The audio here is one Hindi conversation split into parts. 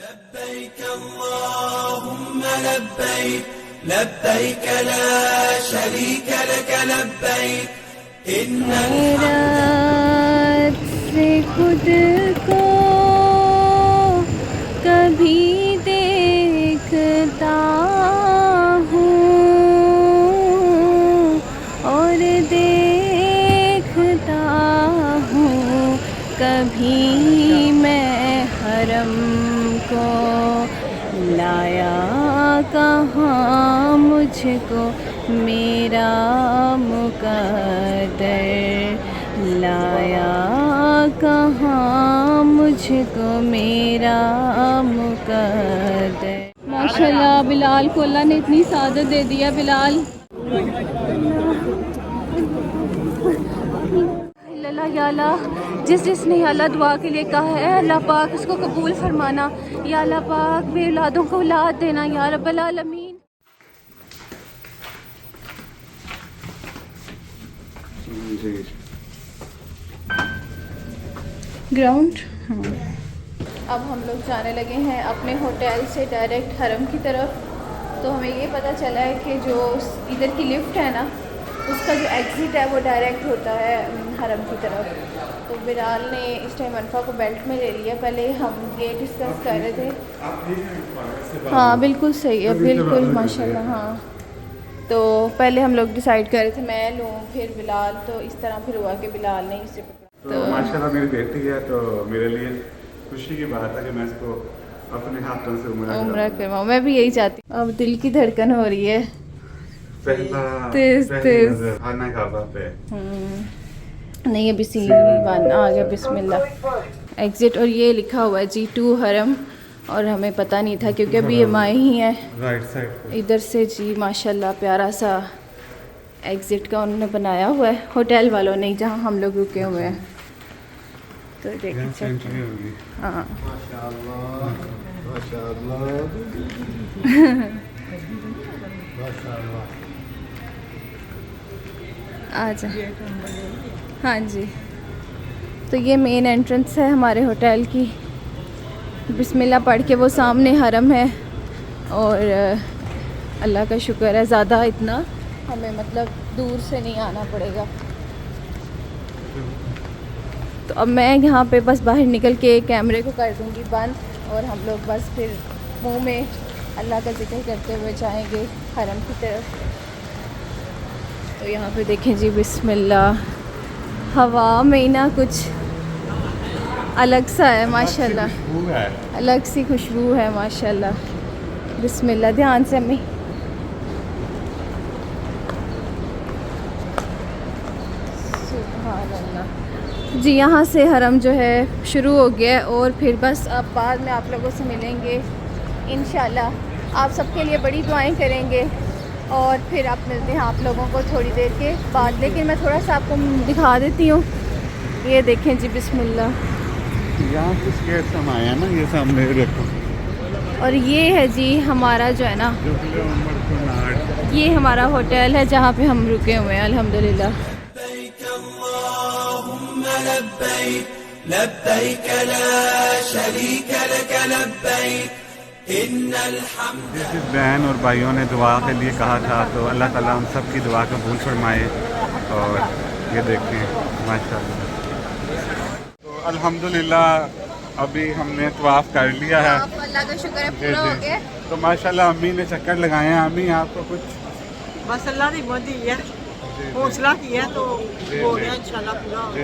लब्बैक अल्लाहुम्मा लब्बैक लब्बैक ला शरीक लक लब्बैक इन्नल हैरत से खुद को कभी देखता हूँ और देखता हूँ कभी मैं हरम को लाया कहाँ मुझको मेरा मुक़द्दर लाया कहाँ मुझको मेरा मुक़द्दर। माशाल्लाह बिलाल को अल्लाह ने इतनी सादत दे दिया। बिलाल या अल्लाह, जिसने या अल्लाह दुआ के लिए कहा है अल्लाह पाक उसको कबूल फरमाना। या अल्लाह पाक मेरे औलादों को औलाद देना या रब्बल आलमीन। ग्राउंड अब हम लोग जाने लगे हैं अपने होटल से डायरेक्ट हरम की तरफ। तो हमें ये पता चला है कि जो इधर की लिफ्ट है ना, उसका जो एग्ज़िट है वो डायरेक्ट होता है हरम की तरफ। तो बिलाल ने इस टाइम अनफा को बेल्ट में ले लिया। पहले हम ये डिस्कस कर रहे थे। हाँ बिल्कुल सही है, बिल्कुल माशाल्लाह। हाँ तो पहले हम लोग डिसाइड कर रहे थे मैं लूँ फिर बिलाल, तो इस तरह फिर हुआ कि बिलाल ने इसे तो माशाल्लाह मेरी बेटी है, तो मेरे लिए खुशी की बात है कि मैं इसको अपने हाथों से उम्रा करवाऊँ। मैं भी यही चाहती हूँ। अब दिल की धड़कन हो रही है तेज खाना खाबा पे। नहीं अभी सीन बन आ गया। बिस्मिल्लाह एग्ज़िट और ये लिखा हुआ है G2 हरम, और हमें पता नहीं था क्योंकि अभी हम आए ही हैं राइट साइड इधर से। जी माशाल्लाह प्यारा सा एग्ज़िट का उन्होंने बनाया हुआ है होटल वालों ने जहाँ हम लोग रुके हुए हैं। तो देखिए हाँ अच्छा हाँ जी। तो ये मेन एंट्रेंस है हमारे होटल की। बिस्मिल्लाह पढ़ के वो सामने हरम है, और अल्लाह का शुक्र है ज़्यादा इतना हमें मतलब दूर से नहीं आना पड़ेगा। तो अब मैं यहाँ पे बस बाहर निकल के कैमरे को कर दूँगी बंद, और हम लोग बस फिर मुंह में अल्लाह का जिक्र करते हुए जाएंगे हरम की तरफ। तो यहाँ पे देखें जी बिस्मिल्लाह, हवा में ना कुछ अलग सा है माशाल्लाह, अलग सी खुशबू है माशाल्लाह। बिस्मिल्लाह ध्यान से अम्मी। सुभान अल्लाह जी। यहाँ से हरम जो है शुरू हो गया है, और फिर बस अब बाद में आप लोगों से मिलेंगे इंशाल्लाह। आप सबके लिए बड़ी दुआएं करेंगे, और फिर आप मिलते हैं आप लोगों को थोड़ी देर के बाद। लेकिन मैं थोड़ा सा आपको दिखा देती हूँ। ये देखें जी बिस्मिल्लाह, यहाँ किस गेट से हम आए हैं ना, ये सामने देखो। और ये है जी हमारा जो है ना, ये हमारा होटल है जहाँ पे हम रुके हुए हैं अल्हम्दुलिल्लाह। लब्बैक अल्लाहुम्मा लब्बैक लब्बैक ला शरीक लक लब्बैक इन्नल हम्द। जिस बहन और भाइयों ने दुआ के लिए कहा था, तो अल्लाह ताला हम सब की दुआ कबूल फरमाए। और ये देखें माशाल्लाह। तो अल्हम्दुलिल्लाह अभी हमने तवाफ़ कर लिया है, अल्लाह का शुक्र है पूरा हो गया। तो माशाल्लाह अम्मी ने चक्कर लगाए हैं। अम्मी आपको कुछ बस अल्लाह ने मदद है, हौसला किया तो हो गया इंशाल्लाह पूरा हो गया।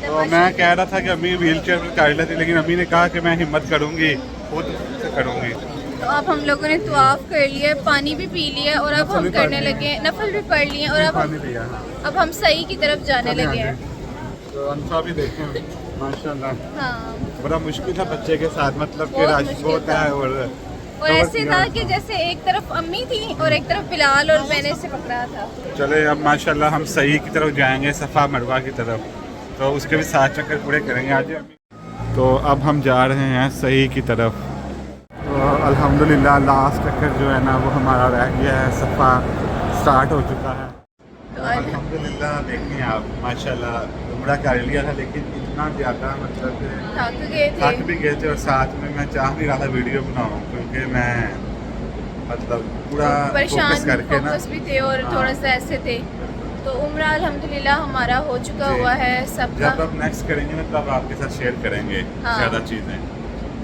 तो मैं कह रहा था कि अम्मी व्हील चेयर पर कर लेती, लेकिन अम्मी ने कहा कि मैं हिम्मत करूँगी, खुद से करूँगी। तो अब हम लोगों ने तवाफ़ कर लिया, पानी भी पी लिया, और अब हम करने लगे नफल भी पढ़ लिए, और अब हम सही की तरफ जाने लगे हैं। तो अनसा भी देखें माशाल्लाह। हाँ बड़ा मुश्किल था बच्चे के साथ, मतलब कि बहुत रश मुश्किल बहुत था। है। और ऐसे था कि जैसे एक तरफ अम्मी थी और एक तरफ बिलाल, और मैंने इसे पकड़ा था। चले अब माशाल्लाह हम सही की तरफ जाएंगे, सफ़ा मरवा की तरफ, तो उसके भी 7 चक्कर पूरे करेंगे आज। तो अब हम जा रहे हैं सही की तरफ। तो अल्हम्दुलिल्लाह लास्ट चक्कर जो है ना वो हमारा रह गया है, सफ़ा स्टार्ट हो चुका है। तो अल्हम्दुलिल्लाह देखिए आप माशाल्लाह उम्रा कर लिया था, लेकिन इतना ज़्यादा मतलब थक गए थक थे। भी गए थे और साथ में मैं चाह नहीं रहा था वीडियो बनाऊँ क्योंकि मैं मतलब पूरा परेशान फोकस करके ना फोकस भी थे और हाँ। थोड़ा सा ऐसे थे। तो उम्रा अल्हम्दुलिल्लाह हमारा हो चुका जी। हुआ है सबका। जब अब नेक्स्ट करेंगे ना तब आपके साथ शेयर करेंगे हाँ। ज़्यादा चीज़ें।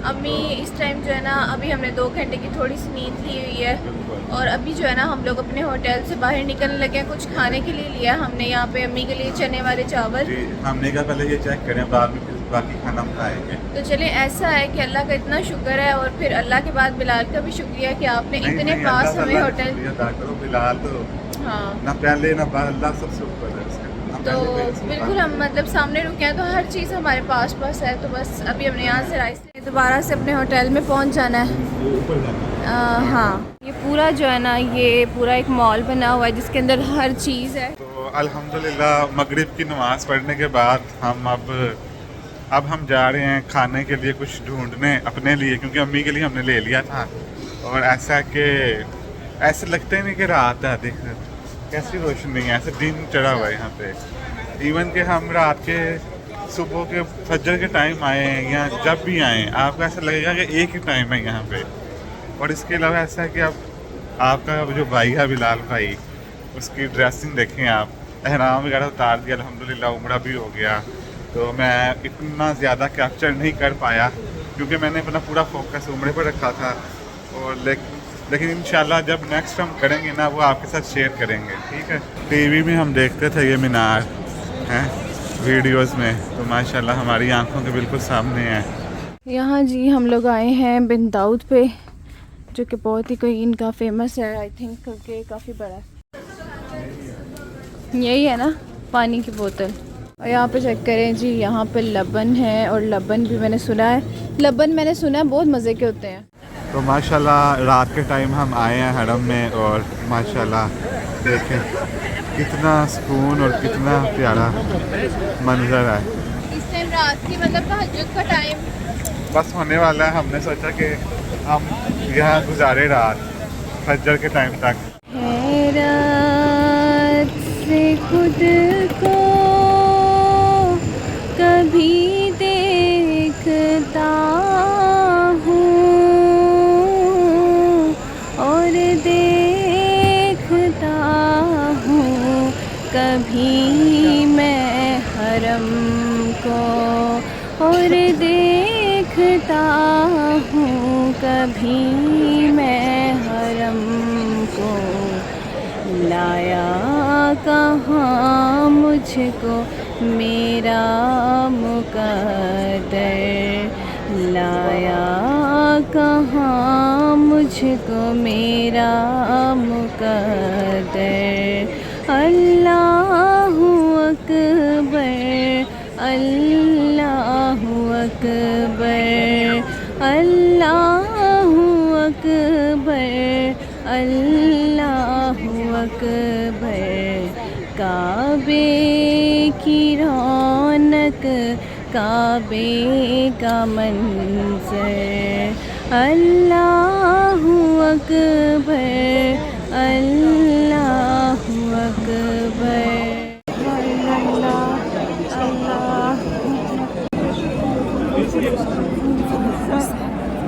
अम्मी इस टाइम जो है ना, अभी हमने 2 घंटे की थोड़ी सी नींद ली हुई है बिल्कुल। और अभी जो है ना हम लोग अपने होटल से बाहर निकलने लगे हैं। कुछ खाने के लिए लिया हमने यहाँ पे अम्मी के लिए चने वाले चावल। जी हमने कहा पहले ये चेक करें बाद में फिर बाकी खाना हम खाएंगे। तो चले, ऐसा है कि अल्लाह का इतना शुक्र है और फिर अल्लाह के बाद बिलाल का भी शुक्रिया कि आपने नहीं, इतने नहीं, पास अल्लाह हमें ताला होटल। शुक्रिया अदा करो बिलाल तो हाँ ना पहले ना बाद अल्लाह सबसे ऊपर है उसका। ना तो पहले कोई उसके बिल्कुल बाद। हम मतलब सामने रुके हैं तो हर चीज़ हमारे पास है। तो बस अभी हमने यहाँ से राइस दोबारा से अपने होटल में पहुँच जाना है। ऊपर जाना है। हाँ, ये पूरा जो है ना, ये पूरा एक मॉल बना हुआ है जिसके अंदर हर चीज़ है। तो अल्हम्दुलिल्लाह मगरिब की नमाज़ पढ़ने के बाद हम अब हम जा रहे हैं खाने के लिए कुछ ढूंढने अपने लिए क्योंकि अम्मी के लिए हमने ले लिया था। और ऐसा कि ऐसे लगता ही नहीं कि रात है, देख कैसी रोशनी है, ऐसे दिन चढ़ा हुआ है यहाँ पे। इवन कि हम रात के सुबह के फजर के टाइम आए हैं या जब भी आए आपको ऐसा लगेगा कि एक ही टाइम है यहाँ पे। और इसके अलावा ऐसा है कि अब आपका जो भाई है बिलाल भाई, उसकी ड्रेसिंग देखें आप, एहराम वगैरह उतार दिया अल्हम्दुलिल्लाह, उम्रा भी हो गया। तो मैं इतना ज़्यादा कैप्चर नहीं कर पाया क्योंकि मैंने अपना पूरा फोकस उम्रे पर रखा था। और लेकिन इंशाल्लाह जब नेक्स्ट हम करेंगे ना वो आपके साथ शेयर करेंगे, ठीक है। टीवी में हम देखते थे ये मीनार हैं वीडियोस में, तो माशाल्लाह हमारी आंखों के बिल्कुल सामने है। यहाँ जी हम लोग आए हैं बिन दाऊद पे, जो कि बहुत ही कोई इनका फेमस है आई थिंक, क्योंकि काफ़ी बड़ा है। यही है ना पानी की बोतल। और यहाँ पे चेक करें जी, यहाँ पे लबन है और लबन भी मैंने सुना है बहुत मज़े के होते हैं। तो माशाल्लाह रात के टाइम हम आए हैं हरम में और माशाल्लाह देखें कितना सुकून और कितना प्यारा मंजर है। इस टाइम रात की मतलब तहज्जुद का टाइम बस होने वाला है, हमने सोचा कि हम यहाँ गुजारे रात फजर के टाइम तक। हैरत से खुद को कभी देखता हूँ और देखता हूँ कभी मैं हरम को, और देखता हूँ कभी मैं हरम को। लाया कहाँ मुझको मेरा मुक़द्दर, लाया कहाँ मुझको मेरा मुक़द्दर। अल्लाहु अकबर, अल्लाहु अकबर, अल्लाहु अकबर, अल्लाहु अकबर। काबे की रौनक, काबे का मंज़र, अल्लाहु अकबर, अल्लाहु अकबर।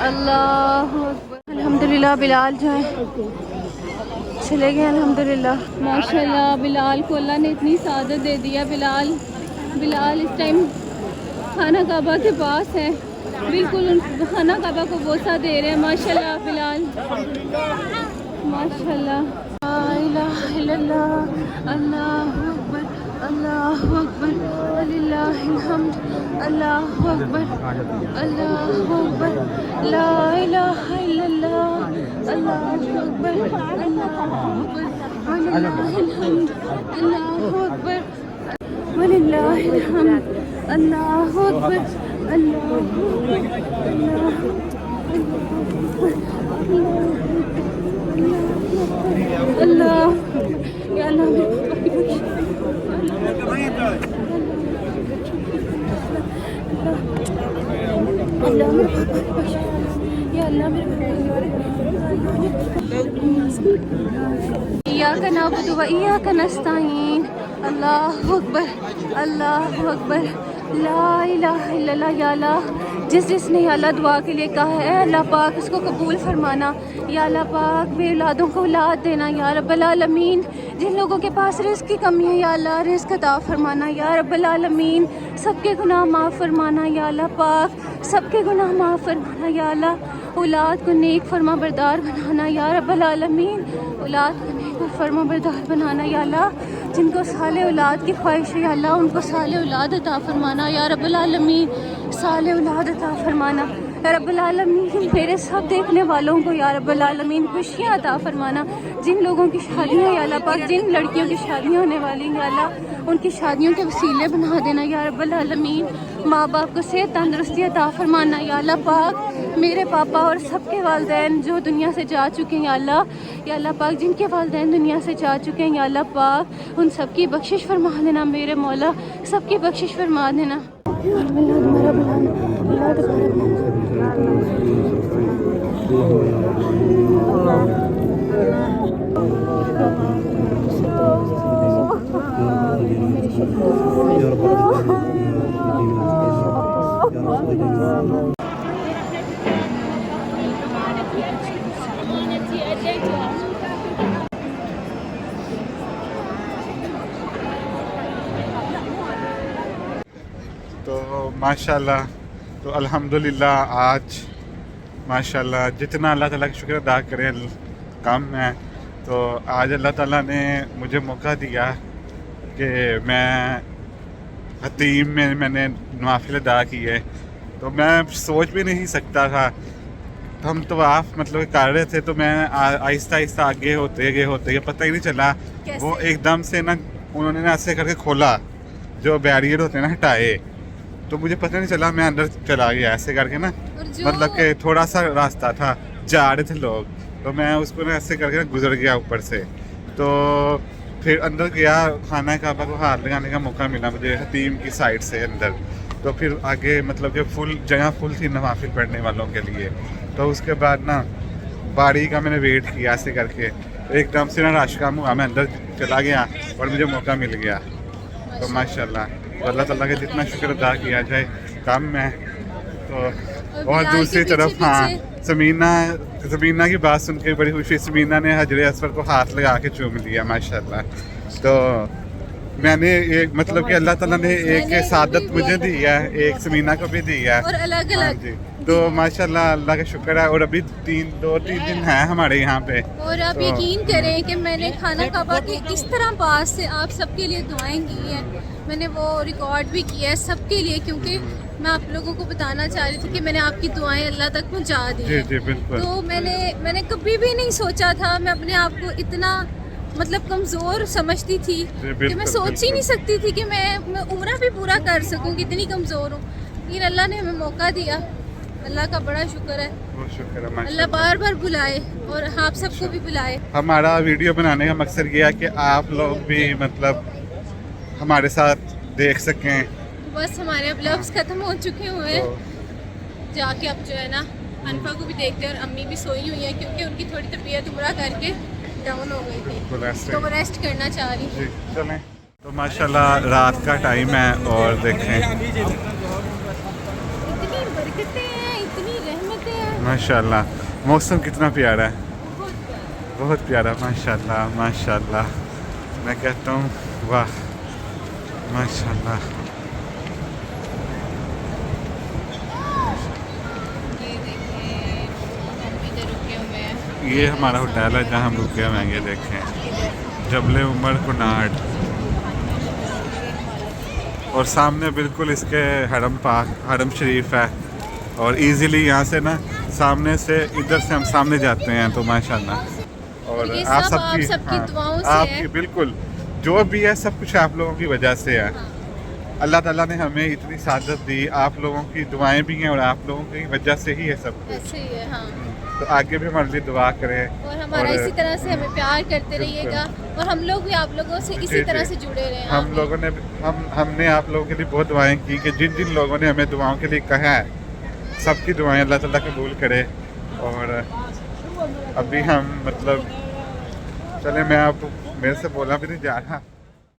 अल्लाह अल्हम्दुलिल्लाह। बिलाल जो है चले गए अल्हम्दुलिल्लाह। माशाल्लाह बिलाल को अल्लाह ने इतनी सादत दे दिया। बिलाल इस टाइम खाना काबा के पास है, बिल्कुल खाना काबा को बोसा दे रहे हैं। माशाल्लाह बिलाल, माशाल्लाह। ला इलाहा इल्लल्लाह, अल्लाहु अकबर, अल्लाहु अकबर, वलिल्लाहिल हम्द, अल्लाहु अकबर, अल्लाहु अकबर, ला इलाहा इल्लल्लाह, अल्लाहु अकबर, अल्लाहु अकबर, वलिल्लाहिल हम्द, अल्लाहु अकबर, वलिल्लाहिल हम्द, अल्लाहु अकबर, अल्लाहु अकबर, अल्लाह या अल्लाह इय्याका नअबुदु व इय्याका नस्तईन। अल्लाहु अकबर, अल्लाहु अकबर, ला इलाहा इल्लल्लाह। या अल्लाह, जिसने या अल्लाह दुआ के लिए कहा है, अल्लाह पाक उसको कबूल फरमाना। या अल्लाह पाक मेरे औलादों को औलाद देना या रब्बल आलमीन। जिन लोगों के पास रिस्क की कमी है या अल्लाह रिस्क अता फरमाना या रब्बल आलमीन। सबके गुनाह माफ़ फरमाना या अल्लाह पाक, सबके गुनाह माफ़ फरमाना या अल्लाह। औलाद को नेक फरमा बरदार बनाना या रब्बल आलमीन। औलाद को नेक फरमा बरदार बनाना या अल्लाह। जिनको साले औलाद की ख्वाहिश है या अल्लाह, उनको साले औलाद अता फरमाना या रब्बल आलमीन। साले औलाद अता फरमाना या रब्बल आलमीन। मेरे सब देखने वालों को या रब्बल आलमीन खुशियाँ अता फरमाना। जिन लोगों की शादियाँ या अल्लाह पाक, जिन लड़कियों की शादियाँ होने वाली या अल्लाह, उनकी शादियों के वसीले बना देना या रब्बल आलमीन। माँ बाप को सेहत तंदुरुस्ती अता फरमाना या अल्लाह पाक। मेरे पापा और सबके वालिदैन जो दुनिया से जा चुके हैं या अल्लाह पाक, जिनके वालिदैन दुनिया से जा चुके हैं या अल्लाह पाक, उन सबकी बख्शिश फरमा देना मेरे मौला, सबकी बख्शिश फरमा देना। तो माशाल्लाह, तो अल्हम्दुलिल्लाह आज माशाल्लाह जितना अल्लाह ताला का शुक्र अदा करें कम है। तो आज अल्लाह ताला ने मुझे मौका दिया कि मैं हतीम में मैंने नवाफिल अदा किए। तो मैं सोच भी नहीं सकता था। हम तो आप मतलब कर रहे थे, तो मैं आहिस्ता आहिस्ता आगे होते गए पता ही नहीं चला। वो एकदम से ना उन्होंने ना ऐसे करके खोला, जो बैरियर होते हैं ना हटाए, तो मुझे पता नहीं चला, मैं अंदर चला गया ऐसे करके ना। मतलब कि थोड़ा सा रास्ता था, जा रहे थे लोग, तो मैं उसको ना ऐसे करके गुजर गया ऊपर से। तो फिर अंदर गया, खाना काबा को हाथ लगाने का मौका मिला मुझे हतीम की साइड से अंदर। तो फिर आगे मतलब कि फुल जगह फुल थी नवाफिल पढ़ने वालों के लिए। तो उसके बाद ना बारी का मैंने वेट किया ऐसे करके, एकदम से ना रश कम हुआ, मैं अंदर चला गया और मुझे मौका मिल गया। तो माशाल्लाह, तो अल्लाह ताला का जितना शुक्र अदा किया जाए कम है। तो और दूसरी तरफ हाँ, समीना की बात सुन के बड़ी खुशी। समीना ने हजरे असवर को हाथ लगा के चूम लिया माशाल्लाह। तो मैंने एक मतलब कि अल्लाह ताला ने एक सादत मुझे दी है, एक समीना को भी दी है और अलग अलग। तो माशाल्लाह अल्लाह का शुक्र है। और अभी 2-3 दिन है हमारे यहाँ पे। और आप यकीन करें कि मैंने खाना काबा के इस तरह पास से आप सबके लिए दुआएं की हैं। मैंने वो रिकॉर्ड भी किया है सबके लिए, क्योंकि मैं आप लोगों को बताना चाह रही थी कि मैंने आपकी दुआएं अल्लाह तक पहुँचा दी हैं। जी बिल्कुल। तो मैंने कभी भी नहीं सोचा था, मैं अपने आप को इतना मतलब कमज़ोर समझती थी कि मैं सोच ही नहीं सकती थी कि मैं उम्र भी पूरा कर सकूं, कितनी कमज़ोर हूँ। लेकिन अल्लाह ने हमें मौका दिया, अल्लाह का बड़ा शुक्र है। अल्लाह बार बार बुलाए और आप सबको भी बुलाए। हमारा वीडियो बनाने का मकसद ये है कि आप लोग भी मतलब हमारे साथ देख सकें। बस हमारे ब्लॉग्स ख़त्म हो चुके हुए हैं, जाके अब जो है ना अनफा को भी देखते हैं। और अम्मी भी सोई हुई है क्योंकि उनकी थोड़ी तबीयत उमरा करके डाउन हो गई थी, तो वो रेस्ट करना चाह रही थी। चलें। तो माशाल्लाह रात का टाइम है और देखें इतनी बरकतें हैं, इतनी रहमतें हैं माशाल्लाह। मौसम कितना प्यारा है, बहुत प्यारा माशाल्लाह माशाल्लाह। मैं कहता हूँ वाह माशाल्लाह। ये हमारा होटल है जहाँ हम रुके हुए हैं। ये देखें जबले उमर कुनाड, और सामने बिल्कुल इसके हरम शरीफ है। और इजीली यहाँ से ना सामने से इधर से हम सामने जाते हैं। तो माशाल्लाह। और आप सबकी दुआओं से आपकी बिल्कुल जो भी है सब कुछ आप लोगों की वजह से है। अल्लाह ताला ने हमें इतनी सादत दी, आप लोगों की दुआएं भी हैं और आप लोगों की वजह से ही है सब कुछ। ऐसे ही है हाँ। तो आगे भी हमारे लिए दुआ करें और हमारा इसी तरह से हमें प्यार करते रहिएगा, और हम लोग भी आप लोगों से इसी तरह से जुड़े रहे। हम लोगों ने हमने आप लोगों के लिए बहुत दुआएं की कि जिन जिन लोगों ने हमें दुआओं के लिए कहा है, सबकी दुआएं अल्लाह ताला कबूल करे। और अभी हम मतलब चले, मैं आपको मेरे से बोला भी नहीं जा रहा,